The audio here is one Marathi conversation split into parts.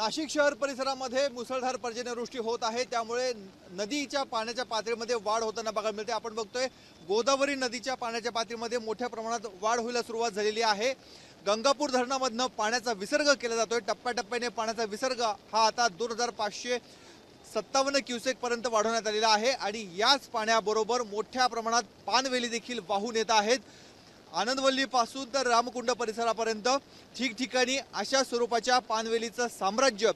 नाशिक शहर परिसरामध्ये मुसळधार पर्जन्यवृष्टी होत आहे, त्यामुळे नदीच्या पाण्याच्या पातळीमध्ये वाढ होताना बघायला मिळते। आपण बघतोय गोदावरी नदीच्या पाण्याच्या पातळीमध्ये मोठ्या प्रमाणात वाढ व्हायला सुरुवात झालेली आहे। गंगापूर धरणामधून पाण्याचा विसर्ग केला जातोय। टप्प्याटप्प्याने पाण्याचा विसर्ग हा आता 2557 क्युसेक पर्यंत वाढवण्यात आलेला आहे आणि याच पाण्याबरोबर मोठ्या प्रमाणात पानवेली देखील वाहून येत आहेत। आनंदवल्ली पासून तर रामकुंड परिसरापर्यंत ठिकठिकाणी अशा स्वरूपाच्या पानवेलीचं साम्राज्य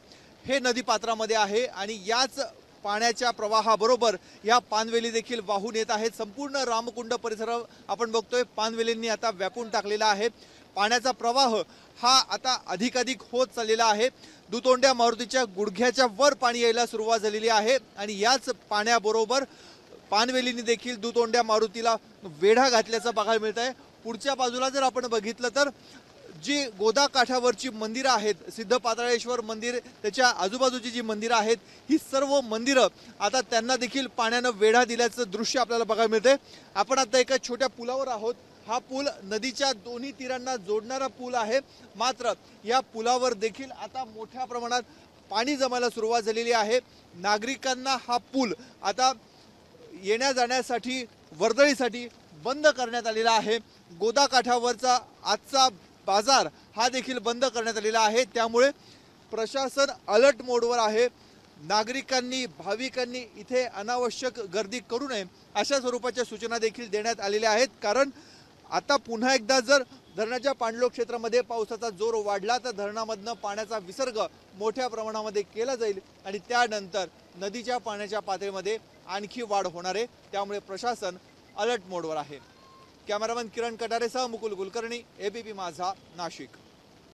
हे नदीपात्रामध्ये आहे आणि याच पाण्याच्या प्रवाहाबरोबर या पानवेली देखील वाहून येत आहेत। संपूर्ण रामकुंड परिसर आपण बघतोय पानवेलींनी आता व्यापून टाकलेला आहे। पाण्याचा प्रवाह हा आता अधिकाधिक होत चाललेला आहे। दुतोंड्या मारुतीच्या गुडघ्याच्या वर पाणी यायला सुरुवात झालेली आहे आणि याच पाण्याबरोबर पानवेलींनी देखील दुतोंड्या मारुतीला वेढा घातल्याचं बघायला मिळत आहे। पुढच्या बाजूला जर आपण बघितलं तर जी गोदा काठावरची मंदिरं आहेत, सिद्धपाताळेश्वर मंदिर, त्याच्या आजूबाजूची जी मंदिरं आहेत, ही सर्व मंदिरं आता त्यांना देखील पाण्यानं वेढा दिल्याचं दृश्य आपल्याला बघायला मिळते। आपण आता एका छोट्या पुलावर आहोत। हा पूल नदीच्या दोन्ही तीरांना जोडणारा पूल आहे, मात्र या पुलावर देखील आता मोठ्या प्रमाणात पाणी जमायला सुरुवात झालेली आहे। नागरिकांना हा पूल आता येण्या जाण्यासाठी वर्दळीसाठी बंद करण्यात आलेला आहे। गोदा काठावरचा आजचा बाजार हा देखील बंद करण्यात आलेला आहे, त्यामुळे प्रशासन अलर्ट मोडवर आहे। नागरिकांनी भाविकांनी इथे अनावश्यक गर्दी करू नये अशा स्वरूपाच्या सूचना देखील देण्यात आलेल्या आहेत। कारण आता पुन्हा एकदा जर धरणाच्या पाणलोट क्षेत्रामध्ये पावसाचा जोर वाढला तर धरणामधनं पाण्याचा विसर्ग मोठ्या प्रमाणामध्ये केला जाईल आणि त्यानंतर नदीच्या पाण्याच्या पातळीमध्ये आणखी वाढ होणार आहे। त्यामुळे प्रशासन अलर्ट मोडवर आहे। कॅमेरामन किरण कटारेसह मुकुल कुलकर्णी, एबीपी माझा, नाशिक।